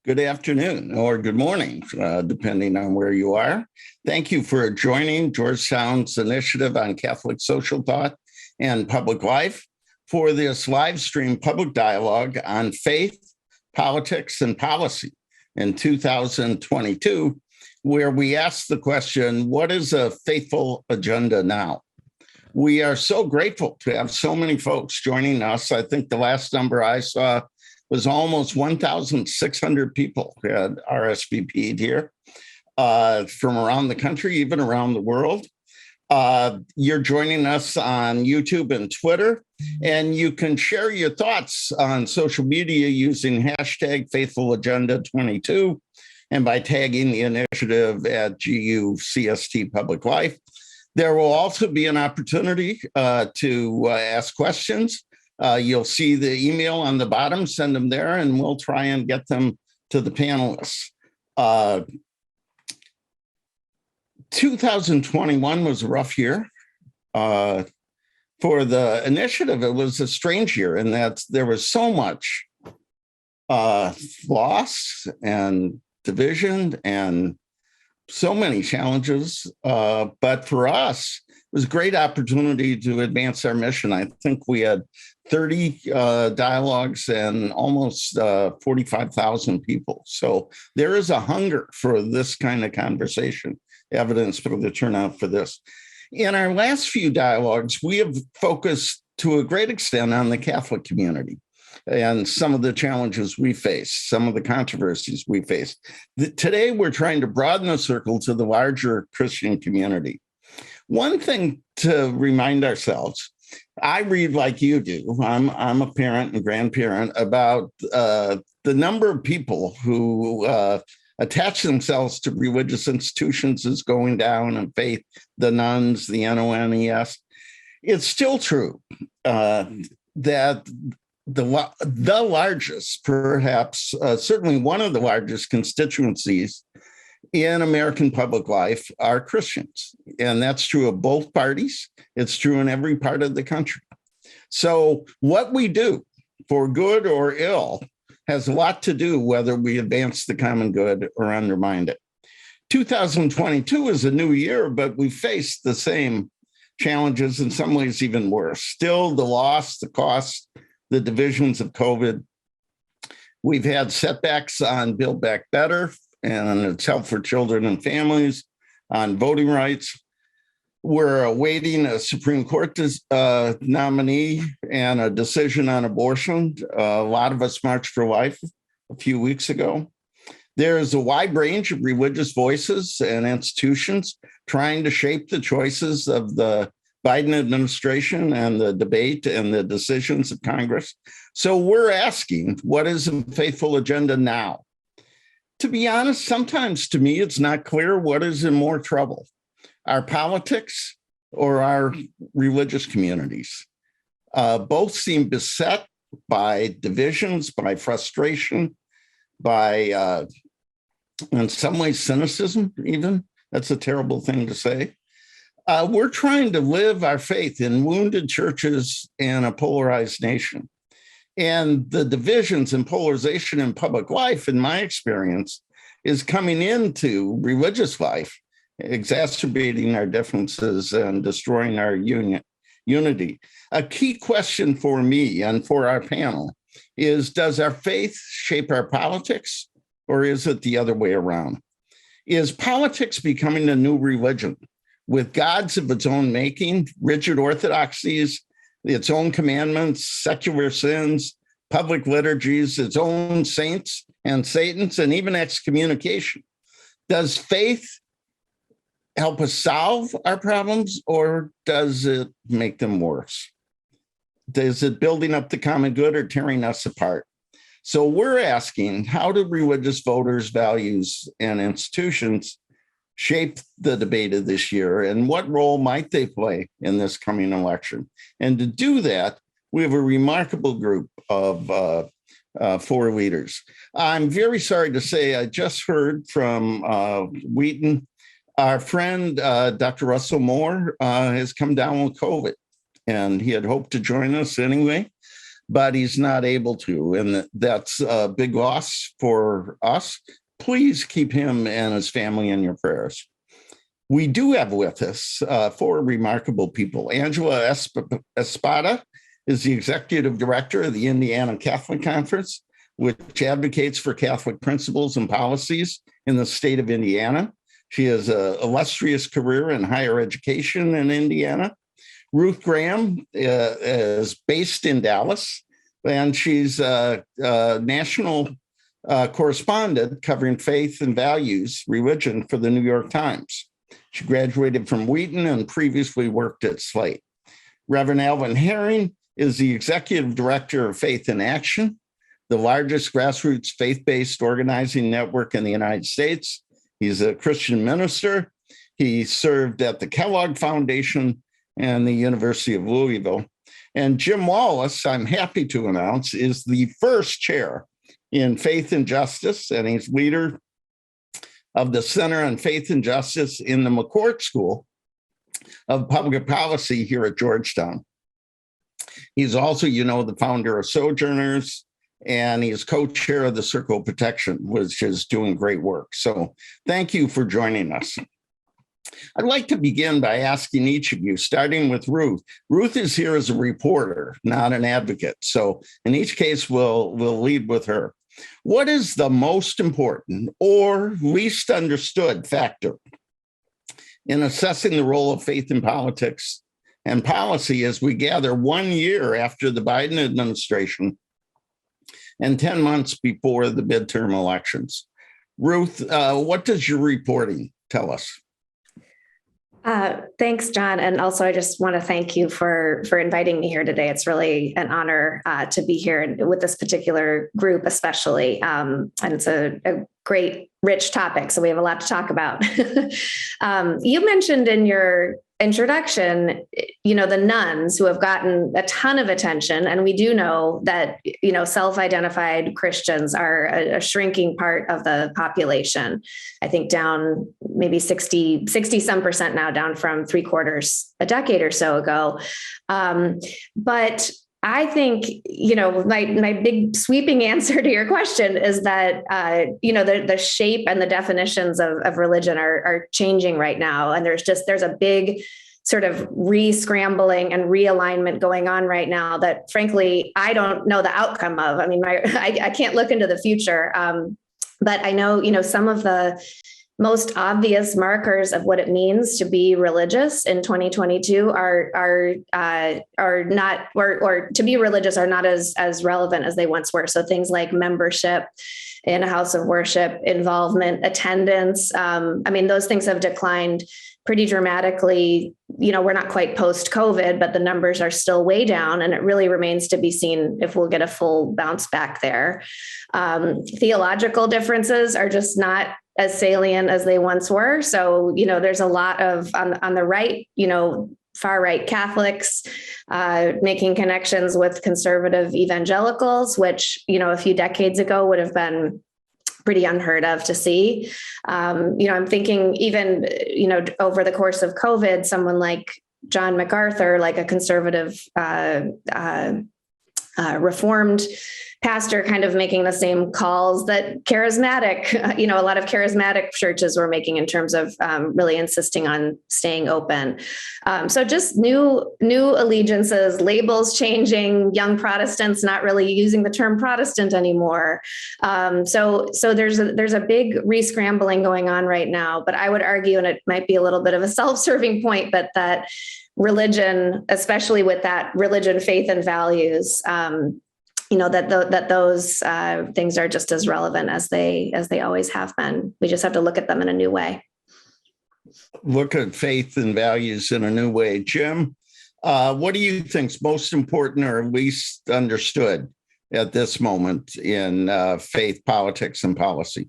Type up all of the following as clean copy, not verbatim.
Good afternoon or good morning, depending on where you are. Thank you for joining Georgetown's initiative on Catholic social thought and public life for this live stream public dialogue on faith, politics, and policy in 2022, where we ask the question, what is a faithful agenda now? We are so grateful to have so many folks joining us. I think the last number I saw was almost 1,600 people who had RSVP'd here from around the country, even around the world. You're joining us on YouTube and Twitter, and you can share your thoughts on social media using hashtag FaithfulAgenda22 and by tagging the initiative at GUCST Public Life. There will also be an opportunity to ask questions. You'll see the email on the bottom, send them there, and we'll try and get them to the panelists. 2021 was a rough year. For the initiative, it was a strange year in that there was so much loss and division and so many challenges. But for us, it was a great opportunity to advance our mission. I think we had 30 dialogues and almost 45,000 people. So there is a hunger for this kind of conversation, evidence for the turnout for this. In our last few dialogues, we have focused to a great extent on the Catholic community and some of the challenges we face, some of the controversies we face. Today, we're trying to broaden the circle to the larger Christian community. One thing to remind ourselves, I read like you do. I'm a parent and grandparent about the number of people who attach themselves to religious institutions is going down, and faith, the nuns, the NONES. It's still true that the largest, perhaps certainly one of the largest constituencies in American public life are Christians. And that's true of both parties. It's true in every part of the country. So what we do, for good or ill, has a lot to do whether we advance the common good or undermine it. 2022 is a new year, but we face the same challenges, in some ways even worse. Still, the loss, the cost, the divisions of COVID. We've had setbacks on Build Back Better and its help for children and families, on voting rights. We're awaiting a Supreme Court nominee and a decision on abortion. A lot of us marched for life a few weeks ago. There's a wide range of religious voices and institutions trying to shape the choices of the Biden administration and the debate and the decisions of Congress. So we're asking, what is a faithful agenda now? To be honest, sometimes to me, it's not clear what is in more trouble, our politics or our religious communities. Both seem beset by divisions, by frustration, by, in some ways, cynicism even. That's a terrible thing to say. We're trying to live our faith in wounded churches and a polarized nation. And the divisions and polarization in public life, in my experience, is coming into religious life, exacerbating our differences and destroying our unity. A key question for me and for our panel is, does our faith shape our politics, or is it the other way around? Is politics becoming a new religion with gods of its own making, rigid orthodoxies, its own commandments, secular sins, public liturgies, its own saints and satans, and even excommunication? Does faith help us solve our problems, or does it make them worse? Is it building up the common good or tearing us apart? So we're asking, how do religious voters' values and institutions shape the debate of this year, and what role might they play in this coming election? And to do that, we have a remarkable group of 4 leaders. I'm very sorry to say I just heard from Wheaton. Our friend, Dr. Russell Moore, has come down with COVID, and he had hoped to join us anyway. but he's not able to. And that's a big loss for us. Please keep him and his family in your prayers. We do have with us four remarkable people. Angela Espada is the executive director of the Indiana Catholic Conference, which advocates for Catholic principles and policies in the state of Indiana. She has an illustrious career in higher education in Indiana. Ruth Graham is based in Dallas, and she's a national correspondent covering faith and values, religion for the New York Times. She graduated from Wheaton and previously worked at Slate. Reverend Alvin Herring is the executive director of Faith in Action, the largest grassroots faith-based organizing network in the United States. He's a Christian minister. He served at the Kellogg Foundation and the University of Louisville. And Jim Wallace, I'm happy to announce, is the first chair in Faith and Justice, and he's leader of the Center on Faith and Justice in the McCourt School of Public Policy here at Georgetown. He's also, the founder of Sojourners, and he's co-chair of the Circle of Protection, which is doing great work. So thank you for joining us. I'd like to begin by asking each of you, starting with Ruth. Ruth is here as a reporter, not an advocate. So in each case, we'll lead with her. What is the most important or least understood factor in assessing the role of faith in politics and policy as we gather 1 year after the Biden administration and 10 months before the midterm elections? Ruth, what does your reporting tell us? Thanks, John. And also, I just want to thank you for inviting me here today. It's really an honor to be here with this particular group, especially. And it's a great, rich topic. So we have a lot to talk about. You mentioned in your introduction, the nuns who have gotten a ton of attention. And we do know that, self-identified Christians are a shrinking part of the population. I think down maybe 60 some percent now, down from 3/4 a decade or so ago. But I think, my big sweeping answer to your question is that, the shape and the definitions of religion are changing right now. And there's a big sort of re-scrambling and realignment going on right now that, frankly, I don't know the outcome of. I mean, I can't look into the future. But I know, some of the most obvious markers of what it means to be religious in 2022 are not, or to be religious are not as relevant as they once were. So things like membership in a house of worship, involvement, attendance. Those things have declined pretty dramatically. We're not quite post-COVID, but the numbers are still way down, and it really remains to be seen if we'll get a full bounce back there. Theological differences are just not as salient as they once were. So, there's a lot of on the right, far right Catholics making connections with conservative evangelicals, which, a few decades ago would have been pretty unheard of to see. I'm thinking even, over the course of COVID, someone like John MacArthur, like a conservative Reformed pastor, kind of making the same calls that charismatic, a lot of charismatic churches were making in terms of really insisting on staying open. So just new allegiances, labels changing, young Protestants not really using the term Protestant anymore. So there's a big re-scrambling going on right now. But I would argue, and it might be a little bit of a self-serving point, but that religion, especially with that religion, faith, and values, that those things are just as relevant as they always have been. We just have to look at them in a new way. Look at faith and values in a new way. Jim, what do you think is most important or least understood at this moment in faith, politics, and policy?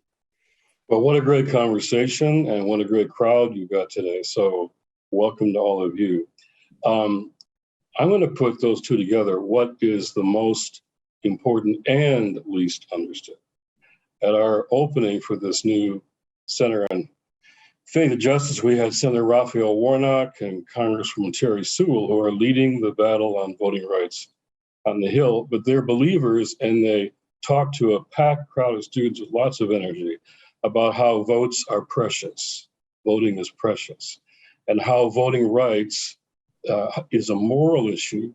Well, what a great conversation and what a great crowd you got today. So welcome to all of you. I'm going to put those two together. What is the most important and least understood? At our opening for this new Center on Faith and Justice, we had Senator Raphael Warnock and Congresswoman Terry Sewell, who are leading the battle on voting rights on the Hill, but they're believers, and they talk to a packed crowd of students with lots of energy about how votes are precious, voting is precious, and how voting rights is a moral issue,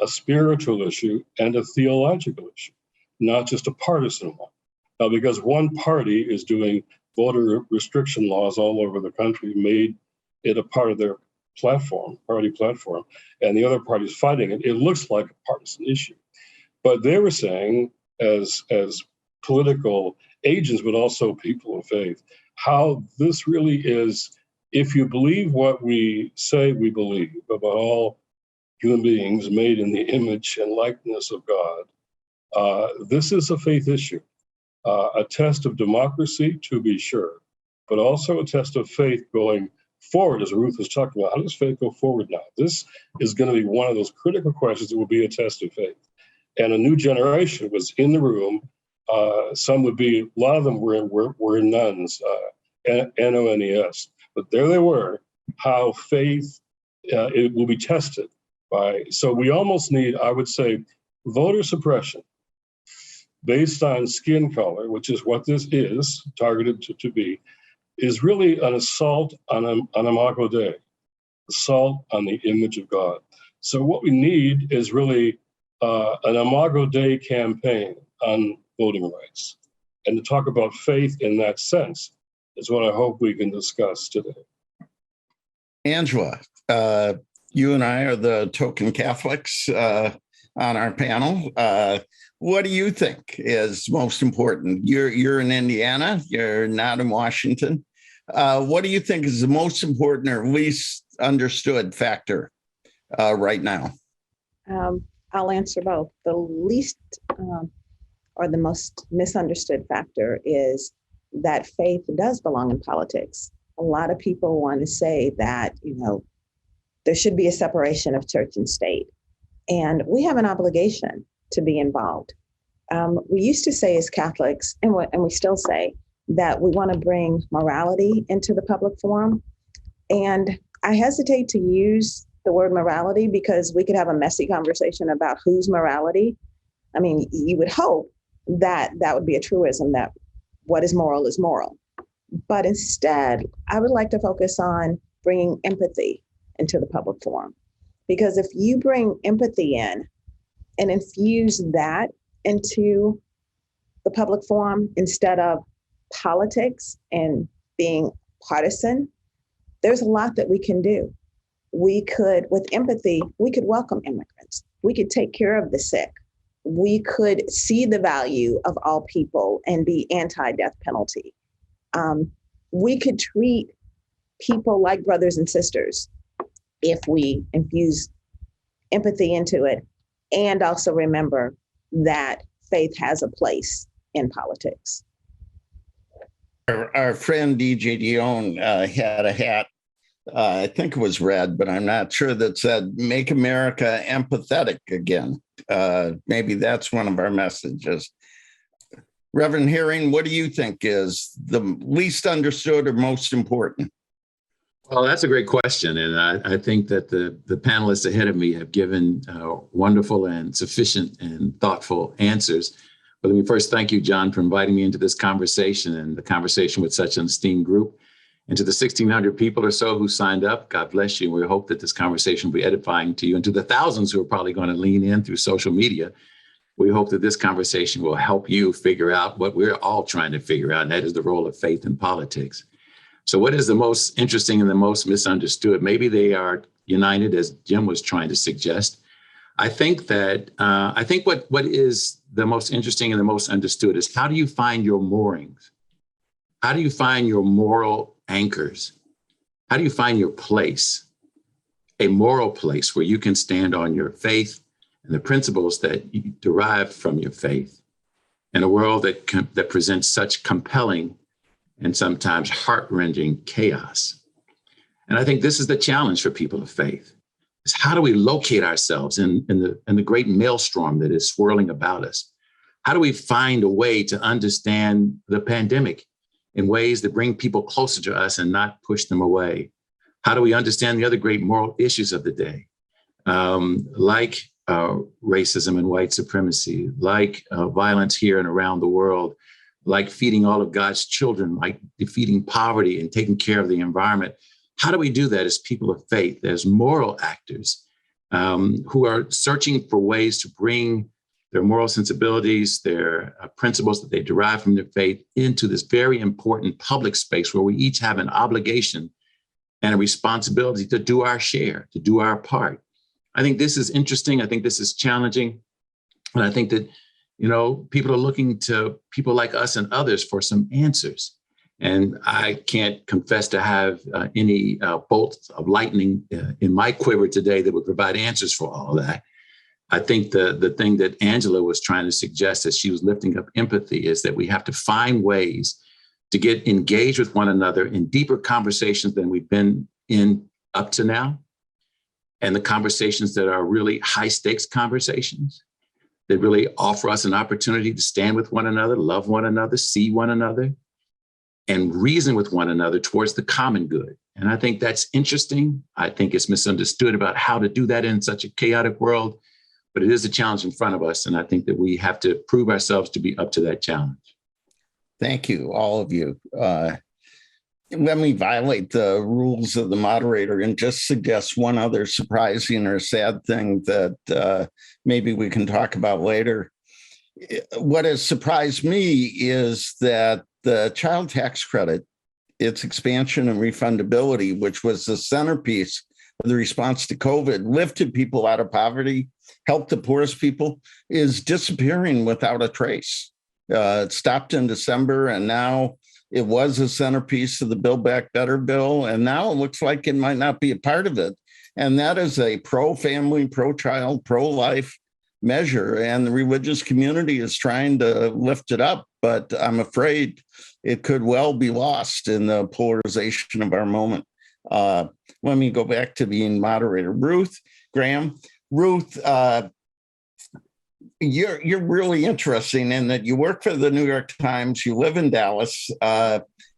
a spiritual issue, and a theological issue, not just a partisan one. Now, because one party is doing voter restriction laws all over the country, made it a part of their party platform, and the other party is fighting it, it looks like a partisan issue. But they were saying, as political agents, but also people of faith, how this really is, if you believe what we say we believe about all human beings made in the image and likeness of God, this is a faith issue, a test of democracy, to be sure, but also a test of faith going forward, as Ruth was talking about. How does faith go forward now? This is going to be one of those critical questions that will be a test of faith. And a new generation was in the room. Some would be, a lot of them were nuns, N-O-N-E-S. But there they were, how faith, it will be tested by. So we almost need, I would say, voter suppression based on skin color, which is what this is targeted to be, is really an assault on Imago Dei, assault on the image of God. So what we need is really an Imago Dei campaign on voting rights. And to talk about faith in that sense is what I hope we can discuss today. Angela, you and I are the token Catholics on our panel. What do you think is most important? You're in Indiana, you're not in Washington. What do you think is the most important or least understood factor right now? I'll answer both. The least or the most misunderstood factor is that faith does belong in politics. A lot of people want to say that, there should be a separation of church and state. And we have an obligation to be involved. We used to say as Catholics, and we still say, that we want to bring morality into the public forum. And I hesitate to use the word morality because we could have a messy conversation about whose morality. I mean, you would hope that that would be a truism, that what is moral is moral. But instead, I would like to focus on bringing empathy into the public forum. Because if you bring empathy in and infuse that into the public forum instead of politics and being partisan, there's a lot that we can do. We could, with empathy, we could welcome immigrants. We could take care of the sick. We could see the value of all people and be anti-death penalty. We could treat people like brothers and sisters if we infuse empathy into it, and also remember that faith has a place in politics. Our friend DJ Dion had a hat, I think it was red, but I'm not sure, that said, "Make America empathetic again." Maybe that's one of our messages. Reverend Herring, what do you think is the least understood or most important? Well, that's a great question. And I think that the panelists ahead of me have given wonderful and sufficient and thoughtful answers. But let me first thank you, John, for inviting me into this conversation and the conversation with such an esteemed group. And to the 1,600 people or so who signed up, God bless you. We hope that this conversation will be edifying to you. And to the thousands who are probably going to lean in through social media, we hope that this conversation will help you figure out what we're all trying to figure out, and that is the role of faith in politics. So what is the most interesting and the most misunderstood? Maybe they are united, as Jim was trying to suggest. I think that what is the most interesting and the most understood is, how do you find your moorings? How do you find your moral anchors? How do you find your place, a moral place where you can stand on your faith and the principles that you derive from your faith in a world that presents such compelling and sometimes heart-rending chaos? And I think this is the challenge for people of faith, is how do we locate ourselves in the great maelstrom that is swirling about us? How do we find a way to understand the pandemic in ways that bring people closer to us and not push them away? How do we understand the other great moral issues of the day, like racism and white supremacy, like violence here and around the world, like feeding all of God's children, like defeating poverty and taking care of the environment. How do we do that as people of faith, as moral actors who are searching for ways to bring their moral sensibilities, their principles that they derive from their faith into this very important public space where we each have an obligation and a responsibility to do our share, to do our part? I think this is interesting. I think this is challenging. And I think that, people are looking to people like us and others for some answers. And I can't confess to have any bolts of lightning in my quiver today that would provide answers for all of that. I think the thing that Angela was trying to suggest as she was lifting up empathy is that we have to find ways to get engaged with one another in deeper conversations than we've been in up to now. And the conversations that are really high stakes conversations that really offer us an opportunity to stand with one another, love one another, see one another, and reason with one another towards the common good. And I think that's interesting. I think it's misunderstood about how to do that in such a chaotic world, but it is a challenge in front of us. And I think that we have to prove ourselves to be up to that challenge. Thank you, all of you. Let me violate the rules of the moderator and just suggest one other surprising or sad thing that maybe we can talk about later. What has surprised me is that the child tax credit, its expansion and refundability, which was the centerpiece of the response to COVID, lifted people out of poverty, helped the poorest people, is disappearing without a trace. It stopped in December, and now it was a centerpiece of the Build Back Better bill, and now it looks like it might not be a part of it. And that is a pro-family, pro-child, pro-life measure, and the religious community is trying to lift it up, but I'm afraid it could well be lost in the polarization of our moment. Let me go back to being moderator. Ruth Graham. Ruth, you're really interesting in that you work for the New York Times, you live in Dallas,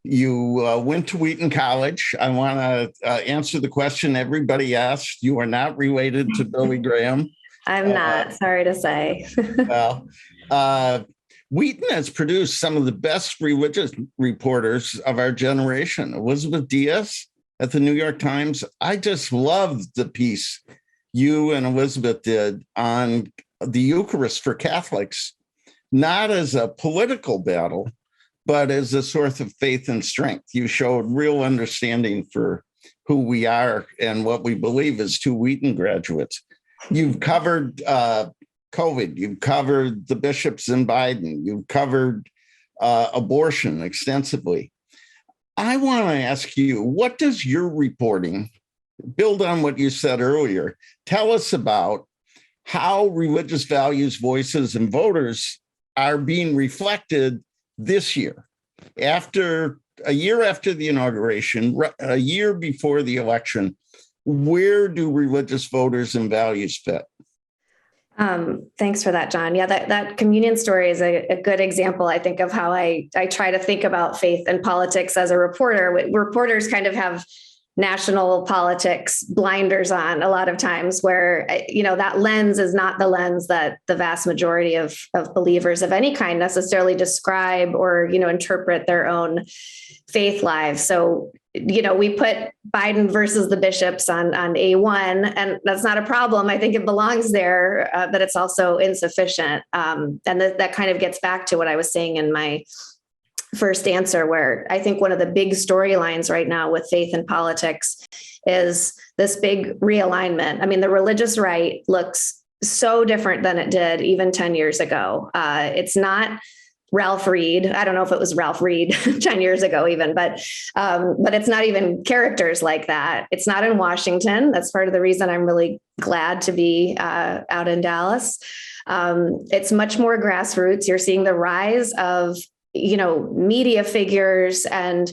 you went to Wheaton College. I want to answer the question everybody asked. You are not related to Billy Graham. I'm not, sorry to say. Well, Wheaton has produced some of the best religious reporters of our generation. Elizabeth Diaz at the New York Times. I just loved the piece you and Elizabeth did on the Eucharist for Catholics, not as a political battle, but as a source of faith and strength. You showed real understanding for who we are and what we believe as two Wheaton graduates. You've covered COVID, you've covered the bishops in Biden, you've covered abortion extensively. I want to ask you, what does your reporting, build on what you said earlier, tell us about how religious values, voices, and voters are being reflected this year, a year after the inauguration, a year before the election? Where do religious voters and values fit? Thanks for that, John. Yeah, that communion story is a good example, I think, of how I try to think about faith and politics as a reporter. Reporters kind of have national politics blinders on a lot of times, where, that lens is not the lens that the vast majority of believers of any kind necessarily describe or, interpret their own faith lives. So, we put Biden versus the bishops on A1, and that's not a problem. I think it belongs there, but it's also insufficient. And that kind of gets back to what I was saying in my first answer, where I think one of the big storylines right now with faith and politics is this big realignment. I mean, the religious right looks so different than it did even 10 years ago. It's not Ralph Reed. I don't know if it was Ralph Reed 10 years ago even, but it's not even characters like that. It's not in Washington. That's part of the reason I'm really glad to be out in Dallas. It's much more grassroots. You're seeing the rise of media figures and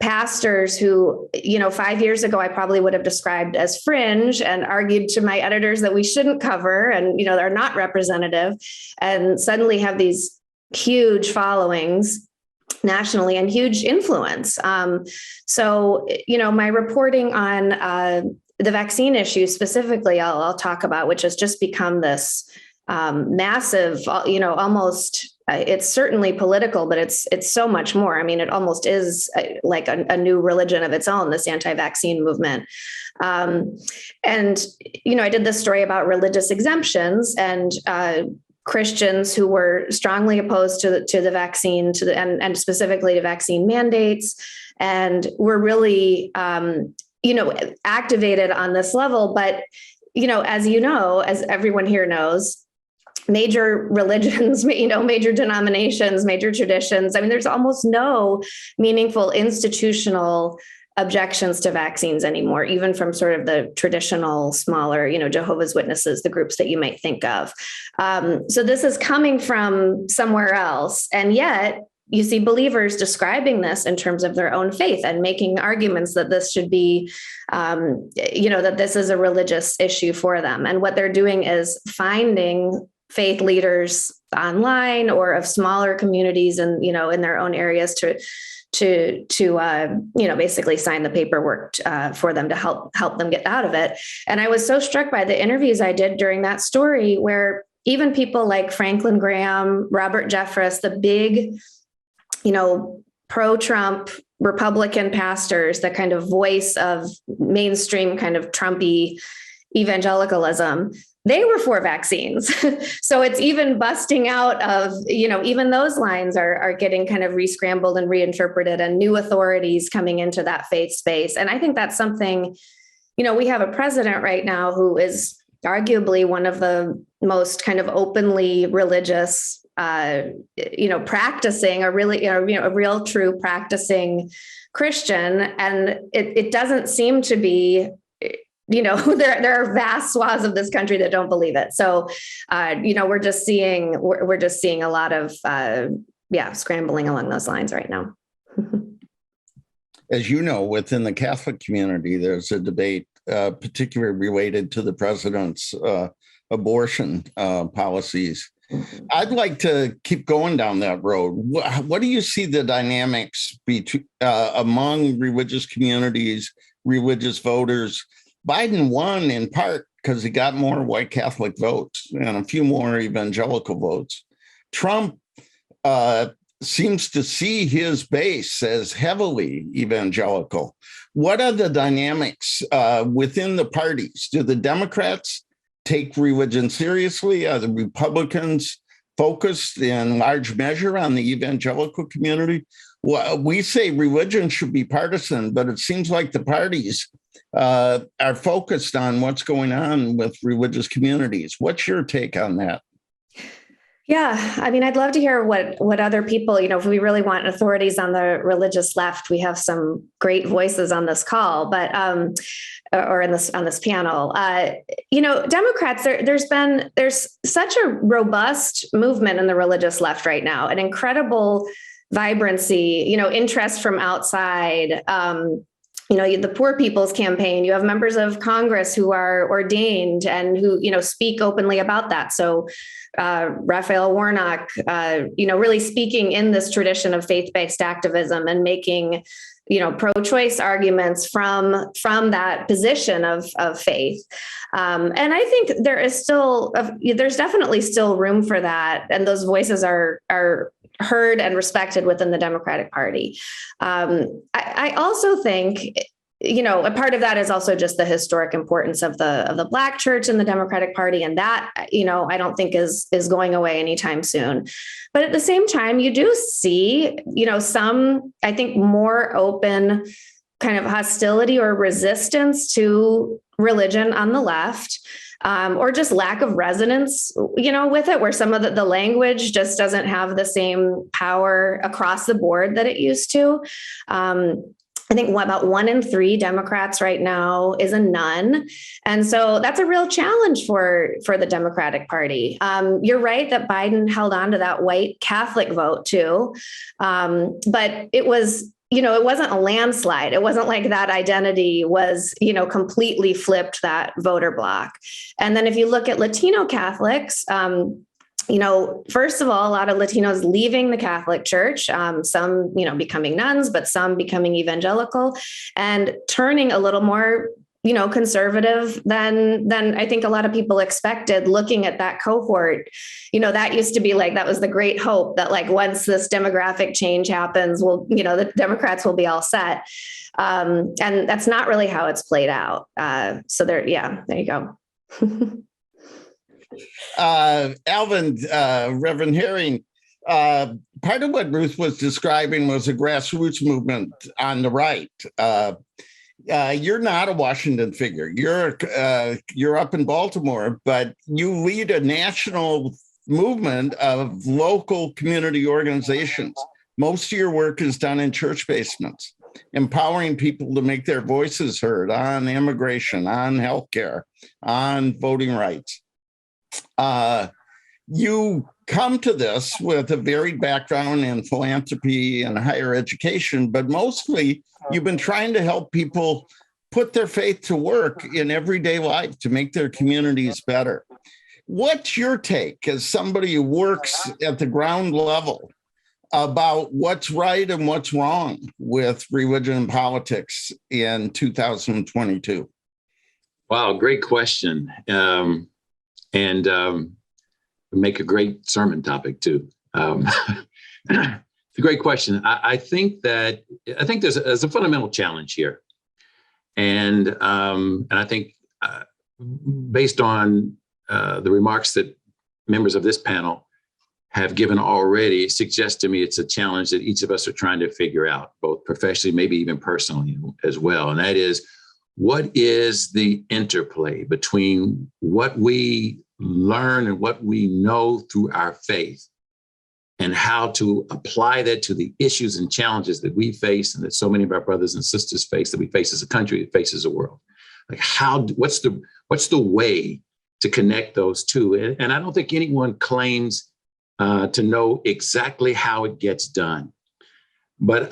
pastors who, 5 years ago, I probably would have described as fringe and argued to my editors that we shouldn't cover and, they're not representative, and suddenly have these huge followings nationally and huge influence. So, my reporting on the vaccine issue specifically, I'll talk about, which has just become this massive, almost. It's certainly political, but it's so much more. I mean, it almost is like a new religion of its own, this anti-vaccine movement. And, I did this story about religious exemptions and Christians who were strongly opposed to the vaccine, and specifically to vaccine mandates, and were really, activated on this level. But, as everyone here knows, major religions, major denominations, major traditions. I mean, there's almost no meaningful institutional objections to vaccines anymore, even from sort of the traditional smaller, Jehovah's Witnesses, the groups that you might think of. So this is coming from somewhere else. And yet you see believers describing this in terms of their own faith and making arguments that this should be, that this is a religious issue for them. And what they're doing is finding faith leaders online or of smaller communities and, in their own areas to basically sign the paperwork for them to help them get out of it. And I was so struck by the interviews I did during that story, where even people like Franklin Graham, Robert Jeffress, the big, pro-Trump Republican pastors, the kind of voice of mainstream kind of Trumpy evangelicalism, they were for vaccines. So it's even busting out of, even those lines are getting kind of re-scrambled and reinterpreted, and new authorities coming into that faith space. And I think that's something, we have a president right now who is arguably one of the most kind of openly religious, practicing a real true practicing Christian. And it doesn't seem to be, there are vast swaths of this country that don't believe it. So, we're just seeing a lot of, scrambling along those lines right now. As you know, within the Catholic community, there's a debate, particularly related to the president's abortion policies. I'd like to keep going down that road. What do you see the dynamics between among religious communities, religious voters? Biden won in part because he got more white Catholic votes and a few more evangelical votes. Trump seems to see his base as heavily evangelical. What are the dynamics within the parties? Do the Democrats take religion seriously? Are the Republicans focused in large measure on the evangelical community? Well, we say religion should be partisan, but it seems like the parties are focused on what's going on with religious communities. What's your take on that? Yeah, I mean, I'd love to hear what other people, if we really want authorities on the religious left, we have some great voices on this call, but or on this panel. Democrats, there's such a robust movement in the religious left right now, an incredible vibrancy, interest from outside. The Poor People's Campaign, you have members of Congress who are ordained and who, speak openly about that. So Raphael Warnock, really speaking in this tradition of faith-based activism and making, pro-choice arguments from that position of faith. And I think there's definitely still room for that. And those voices are heard and respected within the Democratic Party. I also think, a part of that is also just the historic importance of the Black church in the Democratic Party. And that, I don't think is going away anytime soon. But at the same time, you do see, some, I think, more open kind of hostility or resistance to religion on the left. Or just lack of resonance, with it, where some of the language just doesn't have the same power across the board that it used to. I think about 1 in 3 Democrats right now is a nun. And so that's a real challenge for the Democratic Party. You're right that Biden held on to that white Catholic vote too. But it was, it wasn't a landslide. It wasn't like that identity was, completely flipped that voter block. And then if you look at Latino Catholics, first of all, a lot of Latinos leaving the Catholic Church, some, becoming nuns, but some becoming evangelical and turning a little more conservative than I think a lot of people expected. Looking at that cohort, that used to be like, that was the great hope that like once this demographic change happens, the Democrats will be all set. And that's not really how it's played out. So there you go. Alvin, Reverend Herring, part of what Ruth was describing was a grassroots movement on the right. You're not a Washington figure. You're up in Baltimore, but you lead a national movement of local community organizations. Most of your work is done in church basements, empowering people to make their voices heard on immigration, on healthcare, on voting rights. You come to this with a varied background in philanthropy and higher education, but mostly you've been trying to help people put their faith to work in everyday life to make their communities better. What's your take as somebody who works at the ground level about what's right and what's wrong with religion and politics in 2022? Wow, great question. And make a great sermon topic too. It's a great question. I think there's a fundamental challenge here, and I think based on the remarks that members of this panel have given already, suggests to me it's a challenge that each of us are trying to figure out, both professionally, maybe even personally as well. And that is, what is the interplay between what we learn and what we know through our faith and how to apply that to the issues and challenges that we face and that so many of our brothers and sisters face, that we face as a country, that faces the world? Like what's the way to connect those two? And I don't think anyone claims to know exactly how it gets done. But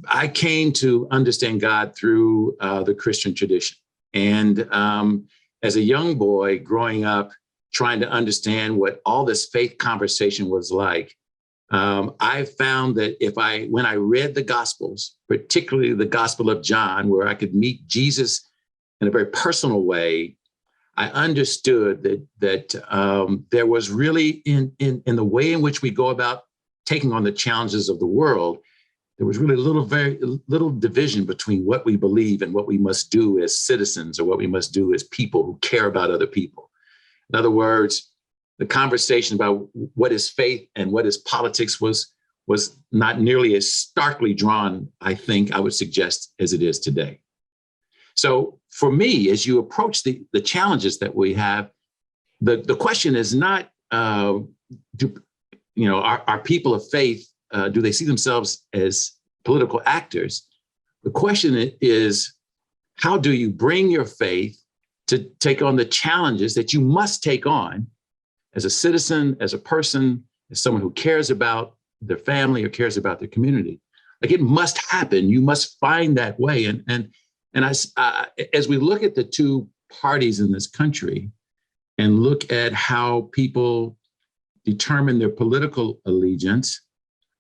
I came to understand God through the Christian tradition. And as a young boy growing up, trying to understand what all this faith conversation was like, I found that when I read the Gospels, particularly the Gospel of John, where I could meet Jesus in a very personal way, I understood that there was really in the way in which we go about taking on the challenges of the world, there was really very little division between what we believe and what we must do as citizens or what we must do as people who care about other people. In other words, the conversation about what is faith and what is politics was not nearly as starkly drawn, I think, I would suggest, as it is today. So for me, as you approach the challenges that we have, the question is not, are people of faith, do they see themselves as political actors? The question is, how do you bring your faith to take on the challenges that you must take on as a citizen, as a person, as someone who cares about their family or cares about their community? Like, it must happen. You must find that way. And as we look at the two parties in this country and look at how people determine their political allegiance,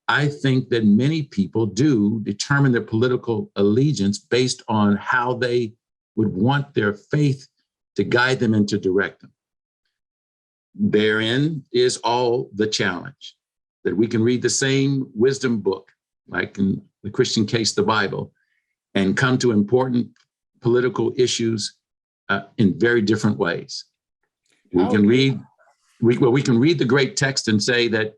I think that many people do determine their political allegiance based on how they would want their faith to guide them and to direct them. Therein is all the challenge, that we can read the same wisdom book, like in the Christian case, the Bible, and come to important political issues in very different ways. We can read the great text and say that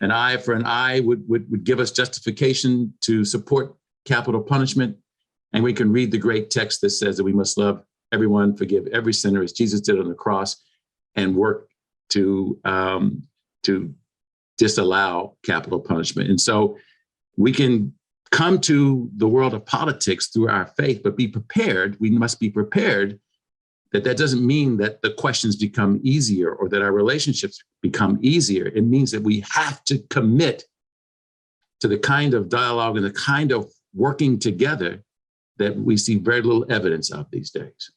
an eye for an eye would give us justification to support capital punishment. And we can read the great text that says that we must love everyone, forgive every sinner as Jesus did on the cross, and work to disallow capital punishment. And so we can come to the world of politics through our faith, but be prepared. We must be prepared that doesn't mean that the questions become easier or that our relationships become easier. It means that we have to commit to the kind of dialogue and the kind of working together that we see very little evidence of these days.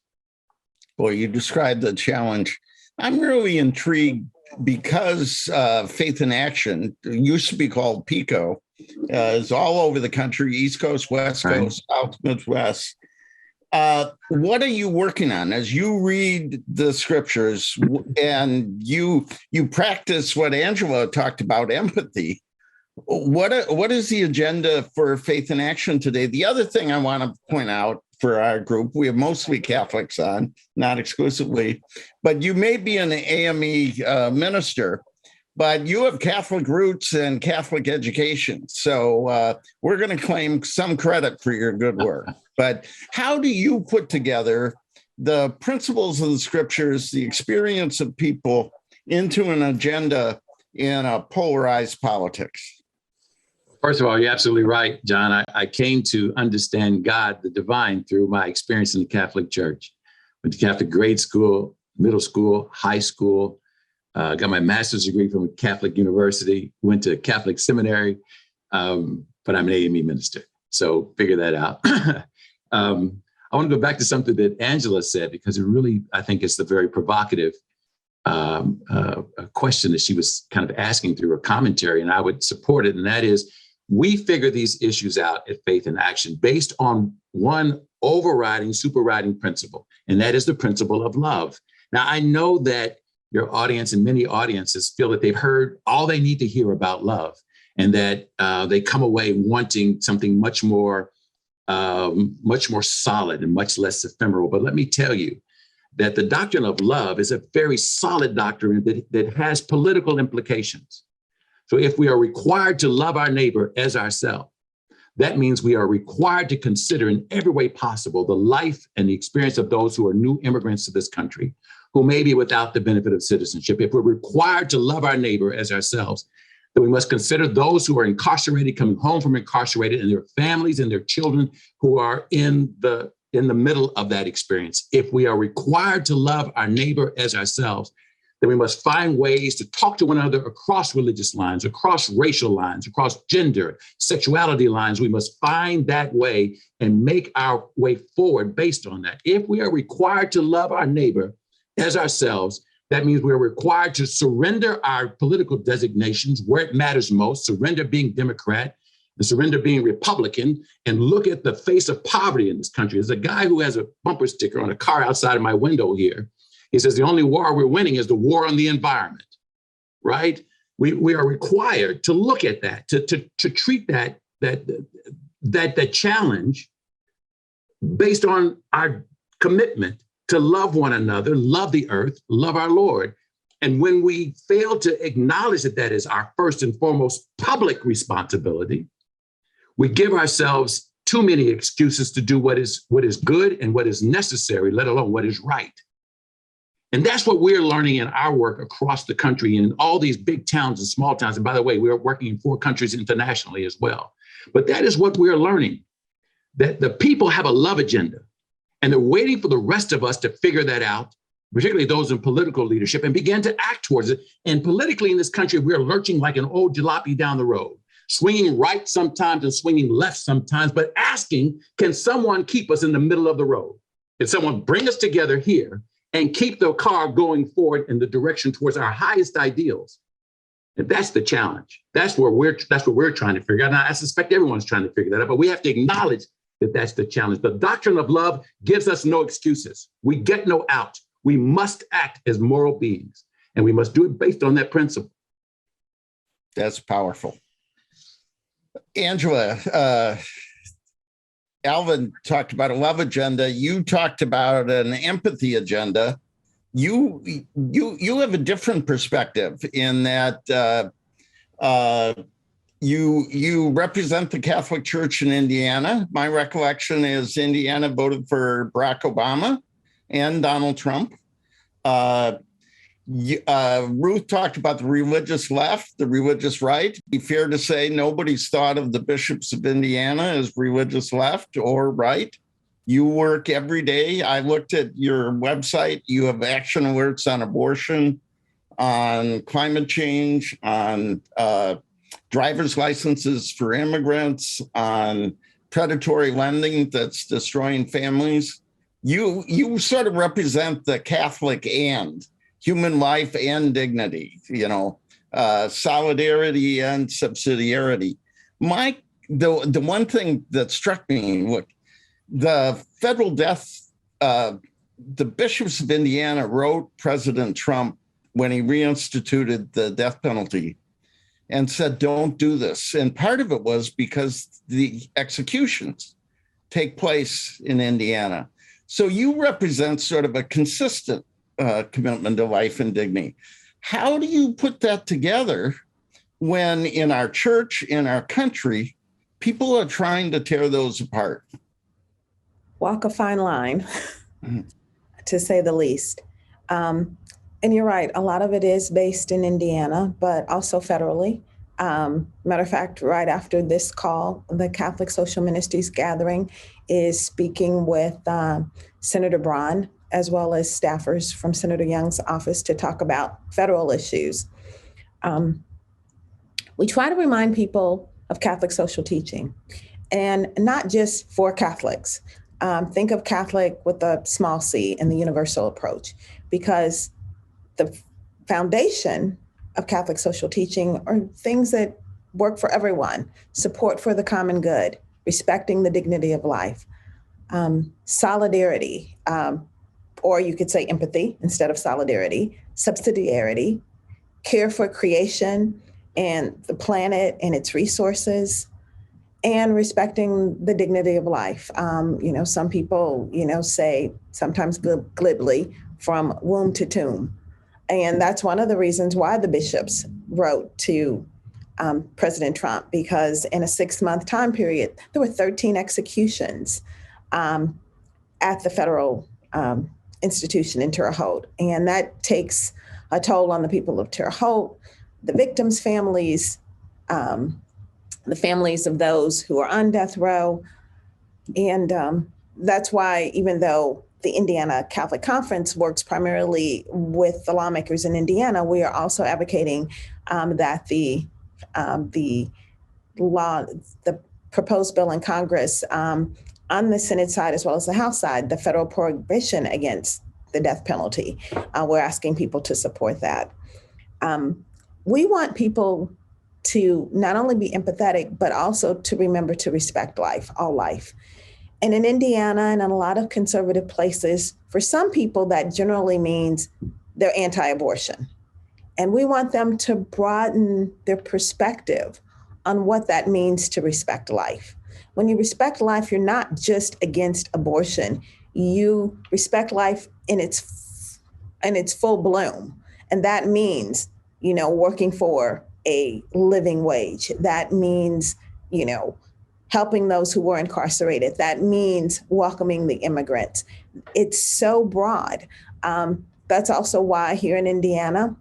Boy, you described the challenge. I'm really intrigued because Faith in Action, used to be called PICO, is all over the country, East Coast, West Coast, South, Midwest. What are you working on as you read the scriptures and you practice what Angela talked about, empathy? What is the agenda for Faith in Action today? The other thing I want to point out for our group, we have mostly Catholics on, not exclusively, but you may be an AME minister, but you have Catholic roots and Catholic education. So we're going to claim some credit for your good work. But how do you put together the principles of the scriptures, the experience of people into an agenda in a polarized politics? First of all, you're absolutely right, John. I came to understand God, the divine, through my experience in the Catholic Church. Went to Catholic grade school, middle school, high school, got my master's degree from Catholic University, went to Catholic seminary, but I'm an AME minister. So figure that out. I want to go back to something that Angela said, because it really, I think, is the very provocative question that she was kind of asking through her commentary, and I would support it. And that is, we figure these issues out at Faith in Action based on one overriding, superriding principle, and that is the principle of love. Now, I know that your audience and many audiences feel that they've heard all they need to hear about love, and that they come away wanting something much more solid and much less ephemeral. But let me tell you that the doctrine of love is a very solid doctrine that has political implications. So if we are required to love our neighbor as ourselves, that means we are required to consider in every way possible the life and the experience of those who are new immigrants to this country, who may be without the benefit of citizenship. If we're required to love our neighbor as ourselves, then we must consider those who are incarcerated, coming home from incarcerated, and their families and their children who are in the middle of that experience. If we are required to love our neighbor as ourselves, then we must find ways to talk to one another across religious lines, across racial lines, across gender, sexuality lines. We must find that way and make our way forward based on that. If we are required to love our neighbor as ourselves, that means we're required to surrender our political designations where it matters most, surrender being Democrat and surrender being Republican, and look at the face of poverty in this country. There's a guy who has a bumper sticker on a car outside of my window here. He says, the only war we're winning is the war on the environment, right? We are required to look at that, to treat that challenge based on our commitment to love one another, love the earth, love our Lord. And when we fail to acknowledge that that is our first and foremost public responsibility, we give ourselves too many excuses to do what is good and what is necessary, let alone what is right. And that's what we're learning in our work across the country in all these big towns and small towns. And by the way, we're working in 4 countries internationally as well. But that is what we're learning, that the people have a love agenda, and they're waiting for the rest of us to figure that out, particularly those in political leadership, and begin to act towards it. And politically in this country, we're lurching like an old jalopy down the road, swinging right sometimes and swinging left sometimes, but asking, can someone keep us in the middle of the road? Can someone bring us together here and keep the car going forward in the direction towards our highest ideals? And that's the challenge. That's what we're trying to figure out. Now, I suspect everyone's trying to figure that out, but we have to acknowledge that that's the challenge. The doctrine of love gives us no excuses. We get no out. We must act as moral beings, and we must do it based on that principle. That's powerful. Angela, Alvin talked about a love agenda. You talked about an empathy agenda. You have a different perspective in that you represent the Catholic Church in Indiana. My recollection is Indiana voted for Barack Obama and Donald Trump. Ruth talked about the religious left, the religious right. Be fair to say nobody's thought of the bishops of Indiana as religious left or right. You work every day. I looked at your website. You have action alerts on abortion, on climate change, on driver's licenses for immigrants, on predatory lending that's destroying families. You sort of represent the Catholic and human life and dignity, solidarity and subsidiarity. The one thing that struck me, look, the federal the bishops of Indiana wrote President Trump when he reinstituted the death penalty and said, don't do this. And part of it was because the executions take place in Indiana. So you represent sort of a consistent commitment to life and dignity. How do you put that together when in our church, in our country, people are trying to tear those apart? Walk a fine line, to say the least. And you're right, a lot of it is based in Indiana, but also federally. Matter of fact, right after this call, the Catholic Social Ministries Gathering is speaking with Senator Braun, as well as staffers from Senator Young's office to talk about federal issues. We try to remind people of Catholic social teaching, and not just for Catholics. Think of Catholic with a small c and the universal approach, because the foundation of Catholic social teaching are things that work for everyone: support for the common good, respecting the dignity of life, solidarity, or you could say empathy instead of solidarity, subsidiarity, care for creation and the planet and its resources, and respecting the dignity of life. Some people, say sometimes glibly, from womb to tomb. And that's one of the reasons why the bishops wrote to President Trump, because in a 6-month time period, there were 13 executions at the federal institution in Terre Haute. And that takes a toll on the people of Terre Haute, the victims' families, the families of those who are on death row. And that's why, even though the Indiana Catholic Conference works primarily with the lawmakers in Indiana, we are also advocating that the proposed bill in Congress, on the Senate side as well as the House side, the federal prohibition against the death penalty, we're asking people to support that. We want people to not only be empathetic, but also to remember to respect life, all life. And in Indiana and in a lot of conservative places, for some people, that generally means they're anti-abortion. And we want them to broaden their perspective on what that means to respect life. When you respect life, you're not just against abortion. You respect life in its full bloom. And that means, working for a living wage. That means, helping those who were incarcerated. That means welcoming the immigrants. It's so broad. That's also why here in Indiana,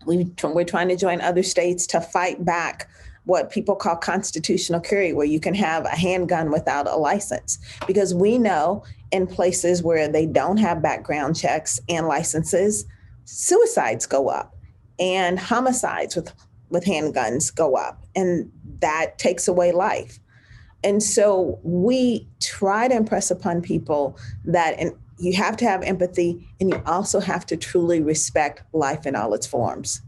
we're trying to join other states to fight back what people call constitutional carry, where you can have a handgun without a license. Because we know in places where they don't have background checks and licenses, suicides go up and homicides with handguns go up, and that takes away life. And so we try to impress upon people that you have to have empathy, and you also have to truly respect life in all its forms.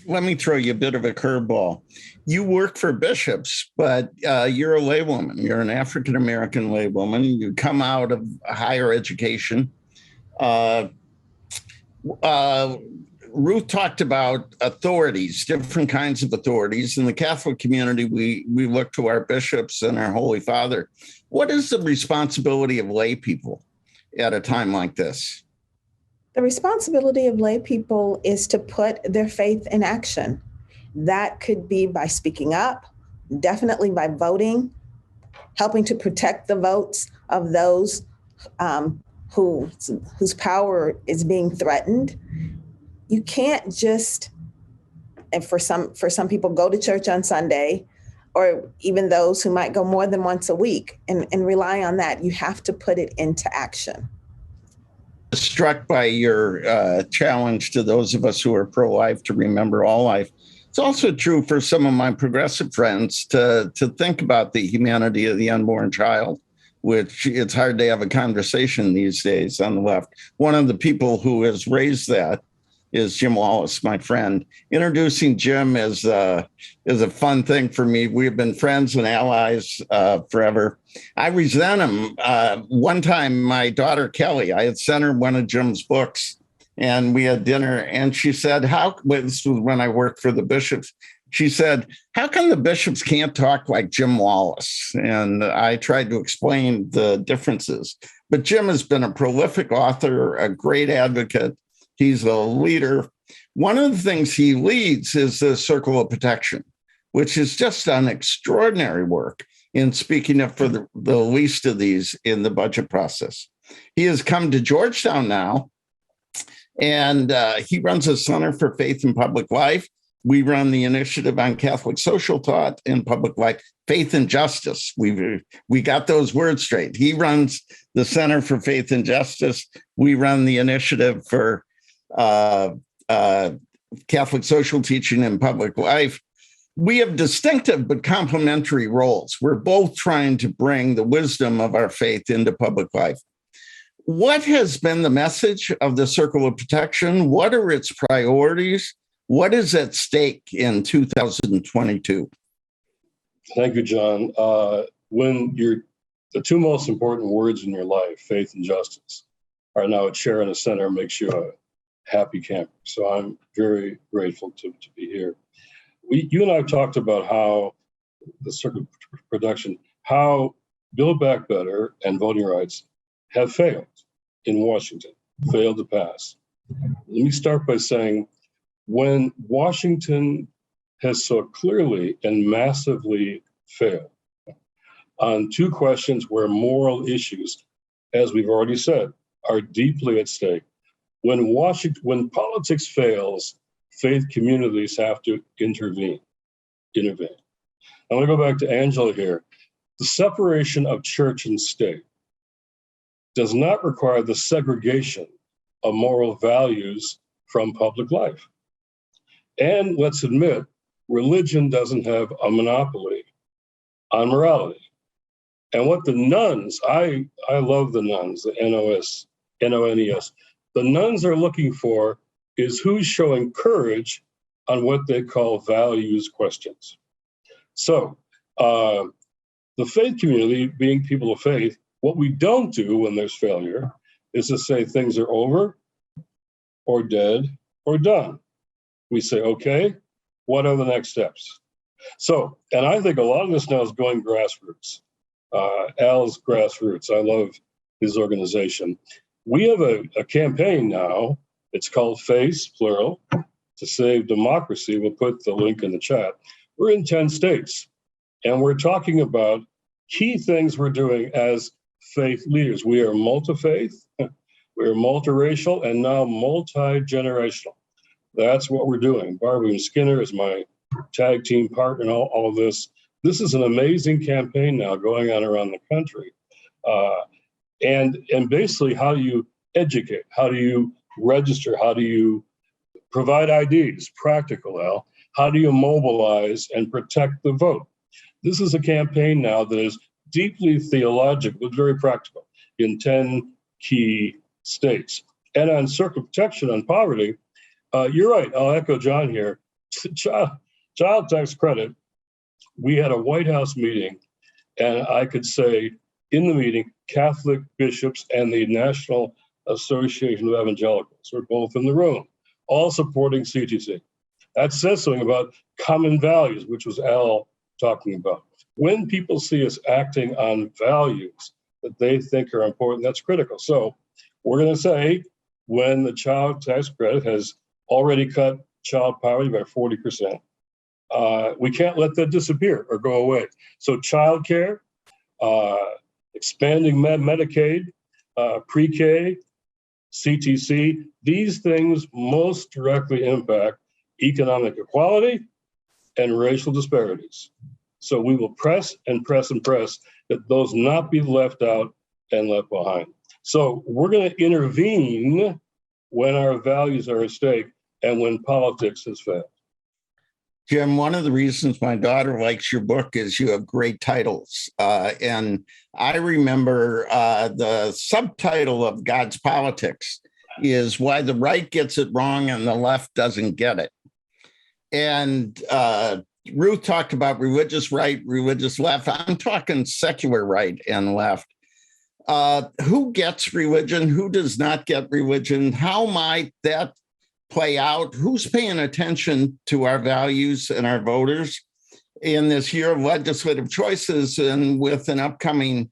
Let me throw you a bit of a curveball. You work for bishops, but you're a laywoman. You're an African-American laywoman. You come out of higher education. Ruth talked about authorities, different kinds of authorities. In the Catholic community, we look to our bishops and our Holy Father. What is the responsibility of lay people at a time like this? The responsibility of lay people is to put their faith in action. That could be by speaking up, definitely by voting, helping to protect the votes of those whose power is being threatened. You can't just, and for some people, go to church on Sunday, or even those who might go more than once a week and rely on that. You have to put it into action. Struck by your challenge to those of us who are pro-life to remember all life. It's also true for some of my progressive friends to think about the humanity of the unborn child, which it's hard to have a conversation these days on the left. One of the people who has raised that is Jim Wallace, my friend. Introducing Jim is a fun thing for me. We've been friends and allies forever. I resent him. One time, my daughter Kelly, I had sent her one of Jim's books, and we had dinner, and she said, this was when I worked for the bishops. She said, how come the bishops can't talk like Jim Wallace? And I tried to explain the differences. But Jim has been a prolific author, a great advocate. He's a leader. One of the things he leads is the Circle of Protection, which has just done extraordinary work in speaking up for the least of these in the budget process. He has come to Georgetown now, and he runs a Center for Faith and Public Life. We run the Initiative on Catholic Social Thought in Public Life, Faith and Justice. We got those words straight. He runs the Center for Faith and Justice. We run the Initiative for Catholic Social Teaching in Public Life. We have distinctive but complementary roles. We're both trying to bring the wisdom of our faith into public life. What has been the message of the Circle of Protection? What are its priorities? What is at stake in 2022? Thank you, John. When the two most important words in your life, faith and justice, are now a chair in a center, makes you a happy camper. So I'm very grateful to be here. You and I have talked about how the Circle of Protection, how Build Back Better and voting rights have failed in Washington, failed to pass. Let me start by saying, when Washington has so clearly and massively failed on two questions where moral issues, as we've already said, are deeply at stake. When politics fails, faith communities have to intervene. I want to go back to Angela here. The separation of church and state does not require the segregation of moral values from public life. And let's admit, religion doesn't have a monopoly on morality. And what the nuns, I love the nuns, the NONES. The nuns are looking for is who's showing courage on what they call values questions. So the faith community, being people of faith, what we don't do when there's failure is to say things are over or dead or done. We say, okay, what are the next steps? So, and I think a lot of this now is going grassroots. Al's grassroots, I love his organization. We have a campaign now, it's called FACE, plural, to Save Democracy. We'll put the link in the chat. We're in 10 states, and we're talking about key things we're doing as faith leaders. We are multi-faith, we're multiracial, and now multi-generational. That's what we're doing. Barbara Skinner is my tag team partner in all of this. This is an amazing campaign now going on around the country. And basically, how do you educate? How do you register? How do you provide IDs? Practical, Al. How do you mobilize and protect the vote? This is a campaign now that is deeply theological, but very practical in 10 key states. And on circle protection on poverty, you're right. I'll echo John here. Child tax credit. We had a White House meeting, and I could say in the meeting, Catholic bishops and the National Association of Evangelicals were both in the room, all supporting CTC. That says something about common values, which was Al talking about. When people see us acting on values that they think are important, that's critical. So we're going to say when the child tax credit has already cut child poverty by 40%, we can't let that disappear or go away. So childcare, expanding Medicaid, pre-K, CTC, these things most directly impact economic equality and racial disparities. So we will press and press and press that those not be left out and left behind. So we're going to intervene when our values are at stake and when politics has failed. Jim, one of the reasons my daughter likes your book is you have great titles. And I remember the subtitle of God's Politics is why the right gets it wrong and the left doesn't get it. And Ruth talked about religious right, religious left. I'm talking secular right and left. Who gets religion? Who does not get religion? How might that play out? Who's paying attention to our values and our voters in this year of legislative choices and with an upcoming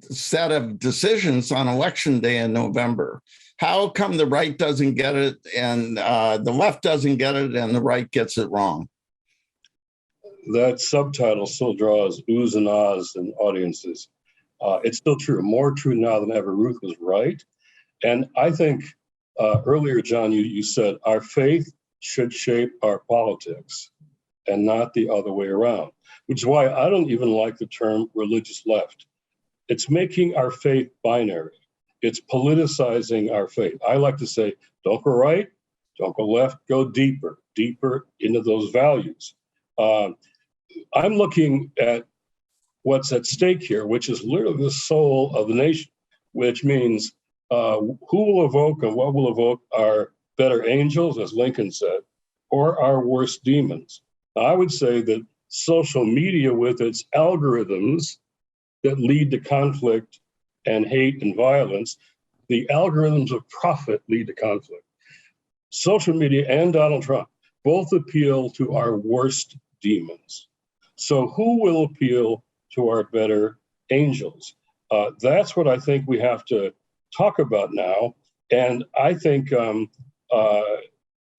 set of decisions on election day in November? How come the right doesn't get it and the left doesn't get it and the right gets it wrong? That subtitle still draws oohs and ahs in audiences. It's still true, more true now than ever. Ruth was right. And I think earlier, John, you said our faith should shape our politics and not the other way around, which is why I don't even like the term religious left. It's making our faith binary. It's politicizing our faith. I like to say, don't go right, don't go left, go deeper, deeper into those values. I'm looking at what's at stake here, which is literally the soul of the nation, which means who will evoke and what will evoke our better angels, as Lincoln said, or our worst demons. Now, I would say that social media with its algorithms that lead to conflict and hate and violence, the algorithms of profit lead to conflict. Social media and Donald Trump both appeal to our worst demons. So who will appeal to our better angels? That's what I think we have to talk about now. And I think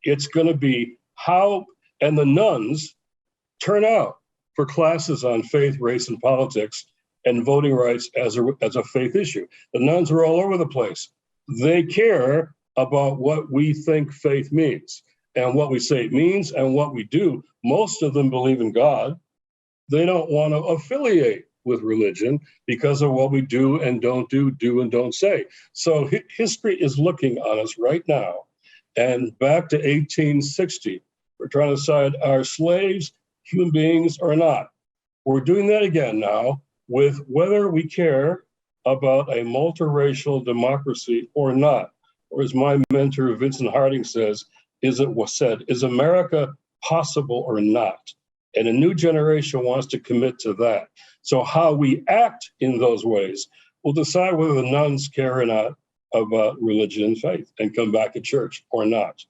it's going to be how, and the nuns turn out for classes on faith, race, and politics and voting rights as a faith issue. The nuns are all over the place. They care about what we think faith means and what we say it means and what we do. Most of them believe in God. They don't want to affiliate with religion because of what we do and don't do and don't say. So history is looking on us right now. And back to 1860, we're trying to decide are slaves human beings or not? We're doing that again now with whether we care about a multiracial democracy or not. Or as my mentor, Vincent Harding says, is America possible or not? And a new generation wants to commit to that. So how we act in those ways will decide whether the nuns care or not about religion and faith and come back to church or not.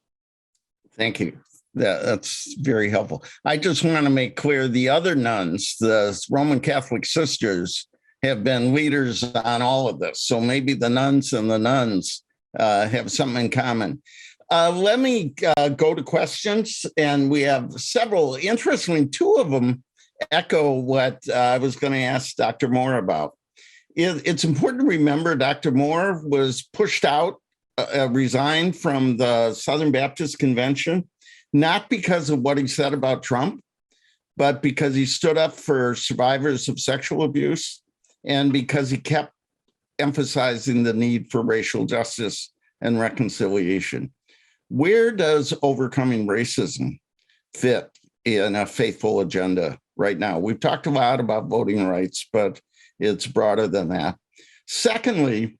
Thank you. That's very helpful. I just want to make clear the other nuns, the Roman Catholic sisters, have been leaders on all of this. So maybe the nuns and the nuns have something in common. Let me go to questions, and we have several. Interestingly, two of them echo what I was going to ask Dr. Moore about. It's important to remember Dr. Moore was pushed out, resigned from the Southern Baptist Convention, not because of what he said about Trump, but because he stood up for survivors of sexual abuse and because he kept emphasizing the need for racial justice and reconciliation. Where does overcoming racism fit in a faithful agenda right now? We've talked a lot about voting rights, but it's broader than that. Secondly,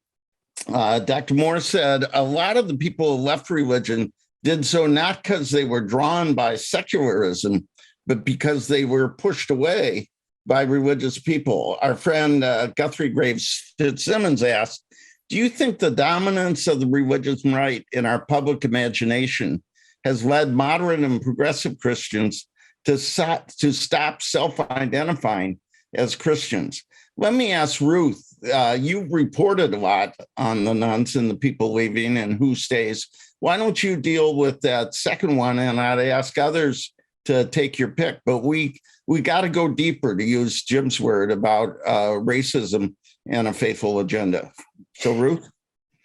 Dr. Moore said a lot of the people who left religion did so not because they were drawn by secularism, but because they were pushed away by religious people. Our friend Guthrie Graves Fitzsimmons asked, do you think the dominance of the religious right in our public imagination has led moderate and progressive Christians to stop self-identifying as Christians? Let me ask Ruth, you've reported a lot on the nuns and the people leaving and who stays. Why don't you deal with that second one? And I'd ask others to take your pick, but we got to go deeper, to use Jim's word, about racism and a faithful agenda. So Ruth?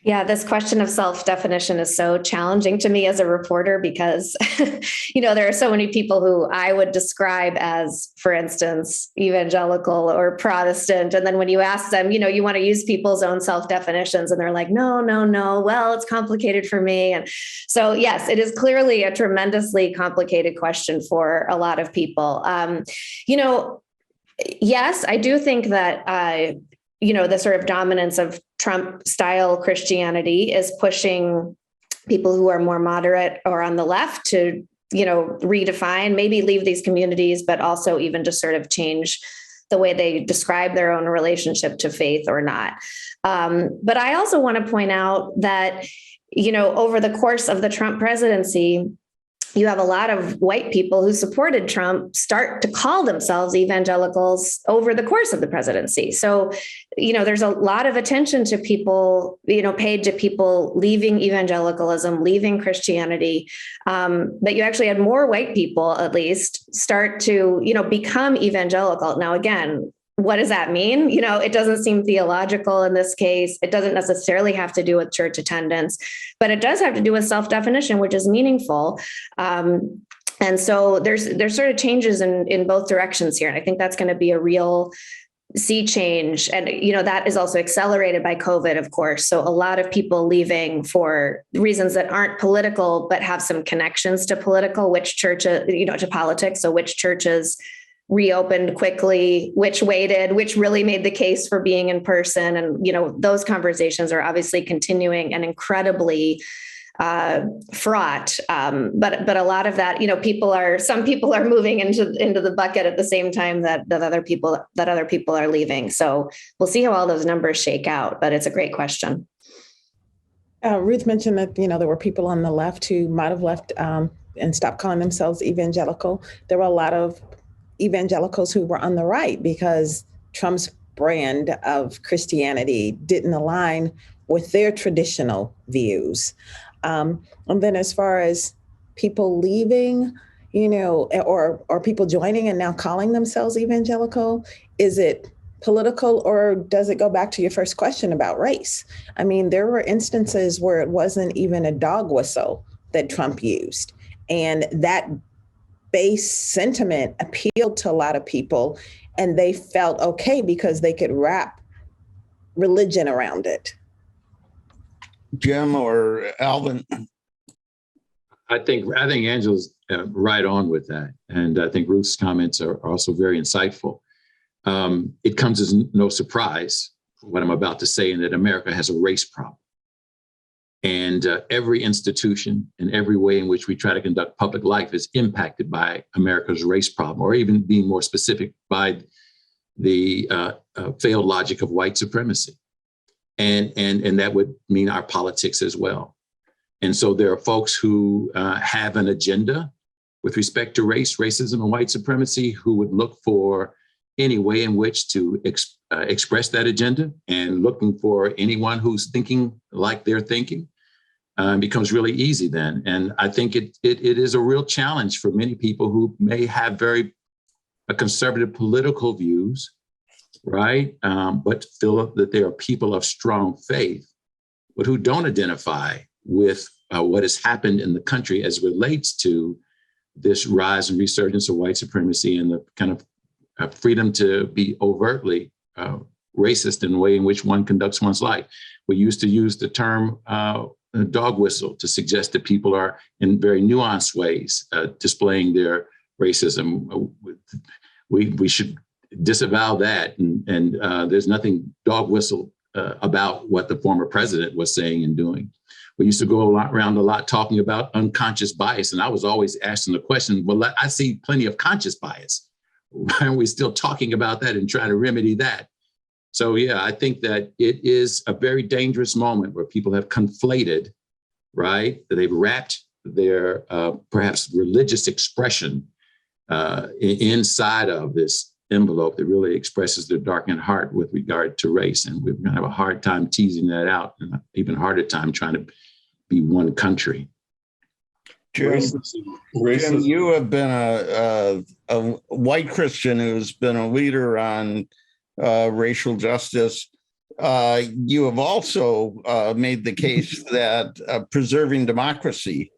Yeah, this question of self-definition is so challenging to me as a reporter because, there are so many people who I would describe as, for instance, evangelical or Protestant. And then when you ask them, you want to use people's own self-definitions and they're like, no, well, it's complicated for me. And so, yes, it is clearly a tremendously complicated question for a lot of people. Yes, I do think that, the sort of dominance of Trump style Christianity is pushing people who are more moderate or on the left to, redefine, maybe leave these communities, but also even just sort of change the way they describe their own relationship to faith or not. But I also want to point out that, over the course of the Trump presidency, you have a lot of white people who supported Trump start to call themselves evangelicals over the course of the presidency. So, there's a lot of attention to people, paid to people leaving evangelicalism, leaving Christianity, that you actually had more white people, at least, start to, become evangelical. Now, again, what does that mean? It doesn't seem theological in this case. It doesn't necessarily have to do with church attendance, but it does have to do with self-definition, which is meaningful. And so there's sort of changes in both directions here. And I think that's going to be a real sea change. And, that is also accelerated by COVID, of course. So a lot of people leaving for reasons that aren't political, but have some connections to political, to politics. So which churches reopened quickly, which waited, which really made the case for being in person. And, those conversations are obviously continuing and incredibly fraught. But a lot of that, some people are moving into the bucket at the same time that other people are leaving. So we'll see how all those numbers shake out, but it's a great question. Ruth mentioned that, there were people on the left who might have left and stopped calling themselves evangelical. There were a lot of evangelicals who were on the right because Trump's brand of Christianity didn't align with their traditional views. And then as far as people leaving, or people joining and now calling themselves evangelical, is it political or does it go back to your first question about race? I mean, there were instances where it wasn't even a dog whistle that Trump used. And that base sentiment appealed to a lot of people, and they felt okay because they could wrap religion around it. Jim or Alvin? I think Angela's right on with that. And I think Ruth's comments are also very insightful. It comes as no surprise what I'm about to say, in that America has a race problem. And every institution and every way in which we try to conduct public life is impacted by America's race problem, or even being more specific, by the failed logic of white supremacy. And that would mean our politics as well. And so there are folks who have an agenda with respect to race, racism, and white supremacy, who would look for any way in which to express that agenda, and looking for anyone who's thinking like they're thinking. Becomes really easy then. And I think it is a real challenge for many people who may have very conservative political views, right? But feel that they are people of strong faith, but who don't identify with what has happened in the country as it relates to this rise and resurgence of white supremacy and the kind of freedom to be overtly racist in the way in which one conducts one's life. We used to use the term dog whistle to suggest that people are in very nuanced ways displaying their racism. We should disavow that, and there's nothing dog whistle about what the former president was saying and doing. We used to go around a lot talking about unconscious bias, and I was always asking the question, well, I see plenty of conscious bias. Why are we still talking about that and trying to remedy that? So, yeah, I think that it is a very dangerous moment where people have conflated, right? They've wrapped their perhaps religious expression inside of this envelope that really expresses their darkened heart with regard to race. And we're going to have a hard time teasing that out, and an even harder time trying to be one country. Jim, Racism. you have been a white Christian who's been a leader on racial justice. You have also made the case that preserving democracy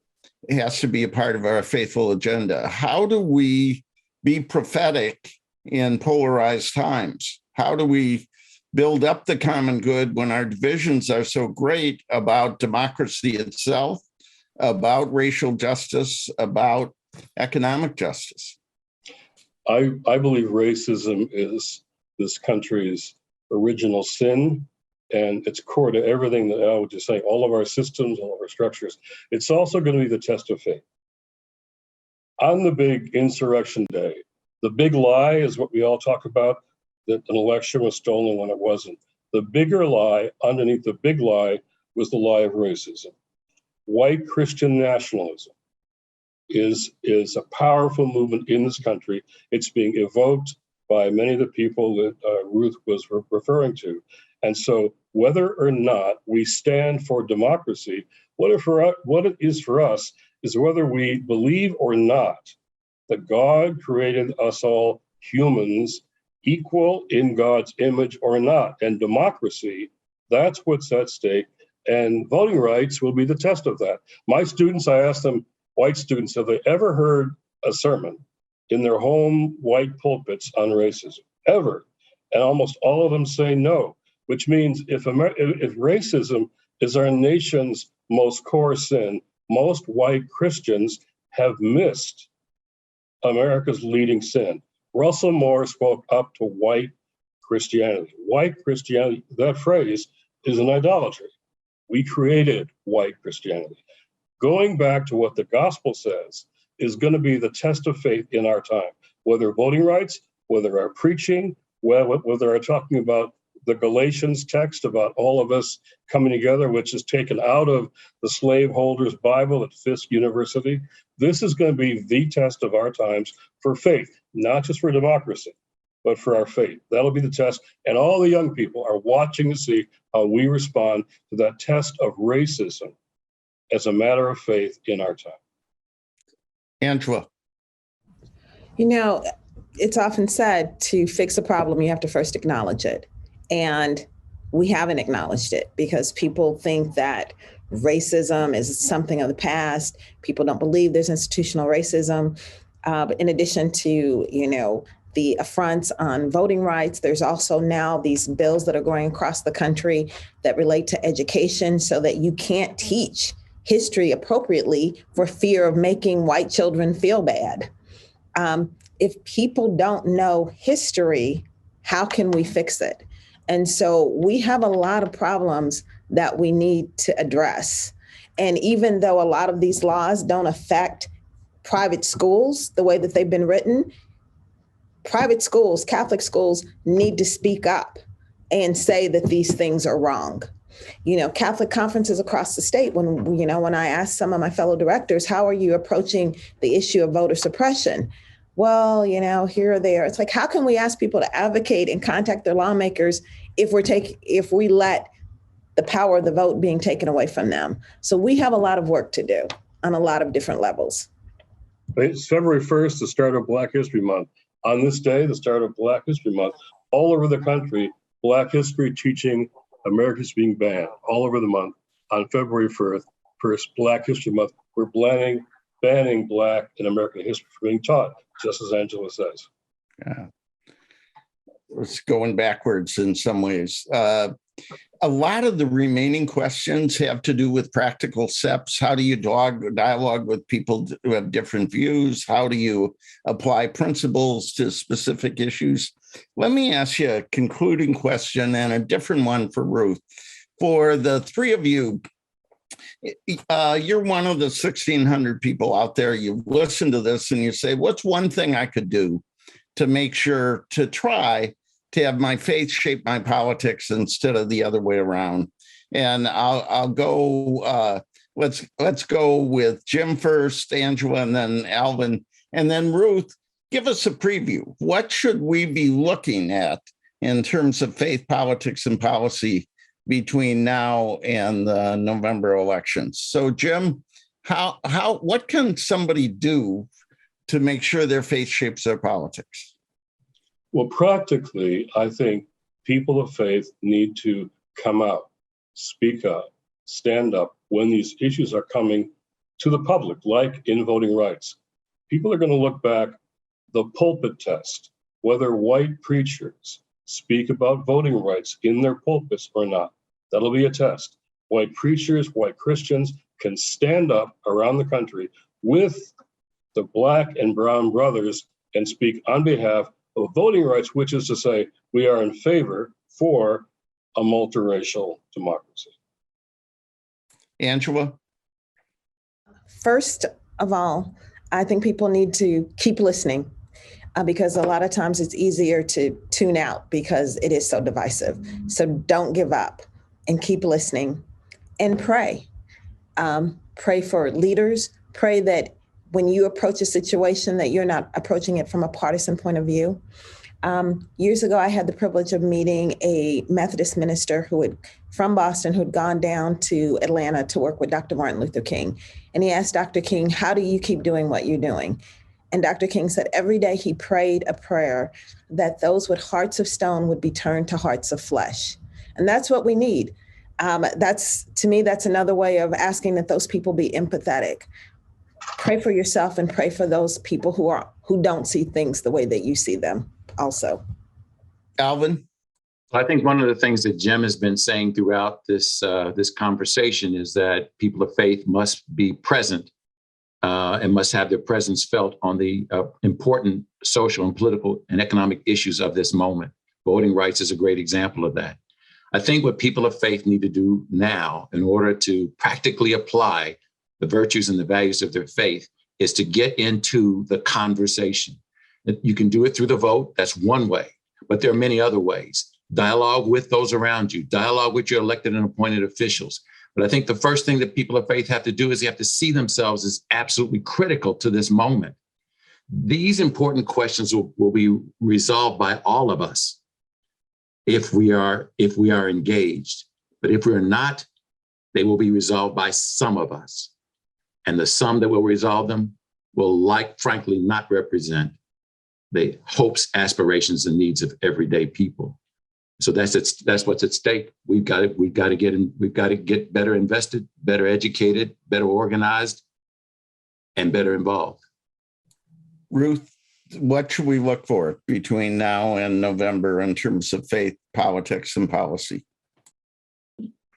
has to be a part of our faithful agenda. How do we be prophetic in polarized times? How do we build up the common good when our divisions are so great about democracy itself, about racial justice, about economic justice? I believe racism is this country's original sin, and it's core to everything that I was just saying, all of our systems, all of our structures. It's also going to be the test of faith. On the big insurrection day, the big lie is what we all talk about, that an election was stolen when it wasn't. The bigger lie, underneath the big lie, was the lie of racism. White Christian nationalism is a powerful movement in this country. It's being evoked by many of the people that Ruth was referring to. And so whether or not we stand for democracy, what it is for us is whether we believe or not that God created us all humans equal in God's image or not. And democracy, that's what's at stake. And voting rights will be the test of that. My students, I asked them, white students, have they ever heard a sermon in their home white pulpits on racism? Ever? And almost all of them say no, which means if racism is our nation's most core sin, most white Christians have missed America's leading sin. Russell Moore spoke up to white Christianity. White Christianity, that phrase is an idolatry. We created white Christianity. Going back to what the gospel says is going to be the test of faith in our time, whether voting rights, whether our preaching, whether our talking about the Galatians text about all of us coming together, which is taken out of the slaveholders' Bible at Fisk University. This is going to be the test of our times for faith, not just for democracy, but for our faith. That'll be the test. And all the young people are watching to see how we respond to that test of racism as a matter of faith in our time. Angela. You know, it's often said to fix a problem, you have to first acknowledge it. And we haven't acknowledged it because people think that racism is something of the past. People don't believe there's institutional racism. But in addition to, the affronts on voting rights, there's also now these bills that are going across the country that relate to education so that you can't teach history appropriately for fear of making white children feel bad. If people don't know history, how can we fix it? And so we have a lot of problems that we need to address. And even though a lot of these laws don't affect private schools the way that they've been written, private schools, Catholic schools need to speak up and say that these things are wrong. Catholic conferences across the state, when I asked some of my fellow directors, how are you approaching the issue of voter suppression? Well, here or there. It's like, how can we ask people to advocate and contact their lawmakers if we let the power of the vote being taken away from them? So we have a lot of work to do on a lot of different levels. It's February 1st, the start of Black History Month. On this day, the start of Black History Month, all over the country, Black history teaching America's being banned all over the month. On February 1st, Black History Month, we're banning Black and American history from being taught, just as Angela says. Yeah. It's going backwards in some ways. A lot of the remaining questions have to do with practical steps. How do you dialogue with people who have different views? How do you apply principles to specific issues? Let me ask you a concluding question and a different one for Ruth. For the three of you, you're one of the 1,600 people out there. You've listened to this and you say, what's one thing I could do to make sure to try to have my faith shape my politics instead of the other way around? And I'll go, let's go with Jim first, Angela, and then Alvin, and then Ruth. Give us a preview. What should we be looking at in terms of faith, politics, and policy between now and the November elections? So, Jim, what can somebody do to make sure their faith shapes their politics? Well, practically, I think people of faith need to come out, speak up, stand up when these issues are coming to the public, like in voting rights. People are going to look back the pulpit test, whether white preachers speak about voting rights in their pulpits or not. That'll be a test. White preachers, white Christians can stand up around the country with the Black and brown brothers and speak on behalf of voting rights, which is to say, we are in favor for a multiracial democracy? Angela? First of all, I think people need to keep listening because a lot of times it's easier to tune out because it is so divisive. So don't give up and keep listening and pray. Pray for leaders. Pray that when you approach a situation that you're not approaching it from a partisan point of view. Years ago, I had the privilege of meeting a Methodist minister from Boston who had gone down to Atlanta to work with Dr. Martin Luther King. And he asked Dr. King, how do you keep doing what you're doing? And Dr. King said every day he prayed a prayer that those with hearts of stone would be turned to hearts of flesh. And that's what we need. To me, that's another way of asking that those people be empathetic. Pray for yourself and pray for those people who don't see things the way that you see them also. Alvin? I think one of the things that Jim has been saying throughout this conversation is that people of faith must be present and must have their presence felt on the important social and political and economic issues of this moment. Voting rights is a great example of that. I think what people of faith need to do now in order to practically apply the virtues and the values of their faith is to get into the conversation. You can do it through the vote. That's one way, but there are many other ways. Dialogue with those around you, dialogue with your elected and appointed officials. But I think the first thing that people of faith have to do is they have to see themselves as absolutely critical to this moment. These important questions will be resolved by all of us if we are engaged. But if we're not, they will be resolved by some of us. And the some that will resolve them will frankly not represent the hopes, aspirations, and needs of everyday people. So that's what's at stake. We've got to get better invested, better educated, better organized, and better involved. Ruth, what should we look for between now and November in terms of faith, politics, and policy?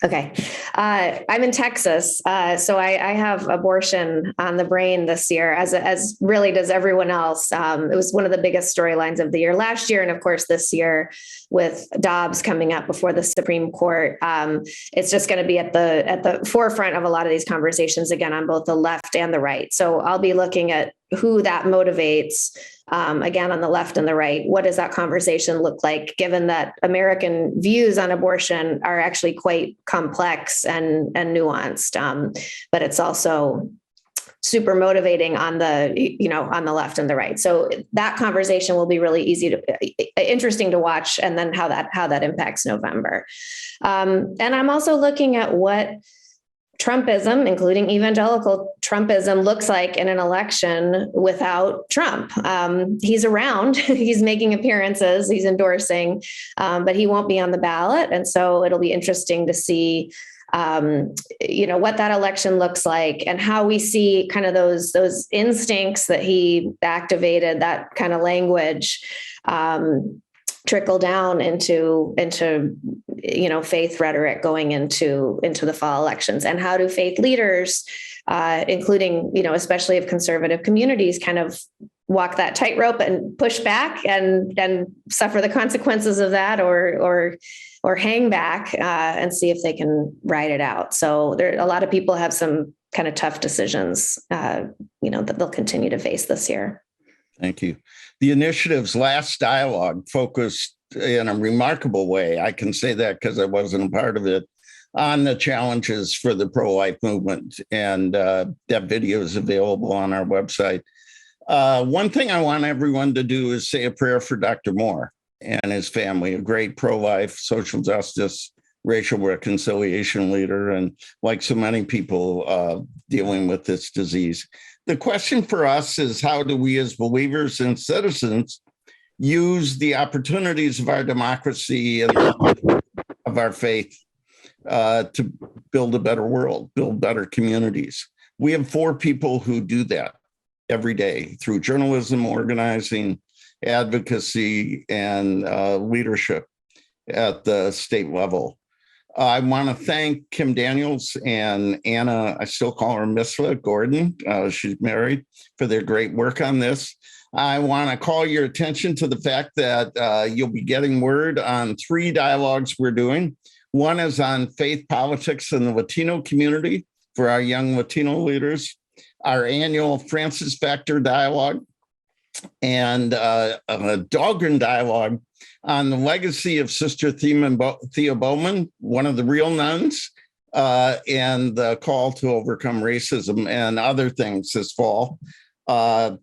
Okay. I'm in Texas, so I have abortion on the brain this year, as really does everyone else. It was one of the biggest storylines of the year last year. And of course, this year with Dobbs coming up before the Supreme Court, it's just going to be at the forefront of a lot of these conversations, again, on both the left and the right. So I'll be looking at who that motivates. Again, on the left and the right, what does that conversation look like, given that American views on abortion are actually quite complex and nuanced, but it's also super motivating on the left and the right. So that conversation will be really interesting to watch, and then how that impacts November. And I'm also looking at what Trumpism, including evangelical Trumpism, looks like in an election without Trump. He's around, he's making appearances, he's endorsing, but he won't be on the ballot. And so it'll be interesting to see, what that election looks like and how we see kind of those instincts that he activated, that kind of language, trickle down into faith rhetoric going into the fall elections. And how do faith leaders, including especially of conservative communities, kind of walk that tightrope and push back and suffer the consequences of that, or hang back and see if they can ride it out. So a lot of people have some kind of tough decisions that they'll continue to face this year. Thank you. The initiative's last dialogue focused in a remarkable way, I can say that because I wasn't a part of it, on the challenges for the pro-life movement. And that video is available on our website. One thing I want everyone to do is say a prayer for Dr. Moore and his family, a great pro-life, social justice, racial reconciliation leader, and like so many people dealing with this disease. The question for us is, how do we as believers and citizens use the opportunities of our democracy and of our faith to build a better world, build better communities? We have 4 people who do that every day through journalism, organizing, advocacy, and leadership at the state level. I want to thank Kim Daniels and Anna, I still call her Misla Gordon, she's married, for their great work on this. I want to call your attention to the fact that you'll be getting word on 3 dialogues we're doing. One is on faith politics in the Latino community for our young Latino leaders, our annual Francis Factor dialogue, and a Dahlgren dialogue on the legacy of Sister Thea Bowman, one of the real nuns, and the call to overcome racism and other things this fall. I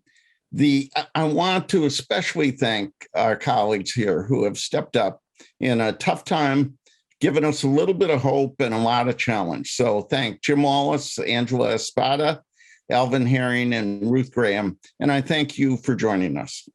want to especially thank our colleagues here who have stepped up in a tough time, given us a little bit of hope and a lot of challenge. So thank Jim Wallace, Angela Espada, Alvin Herring, and Ruth Graham. And I thank you for joining us.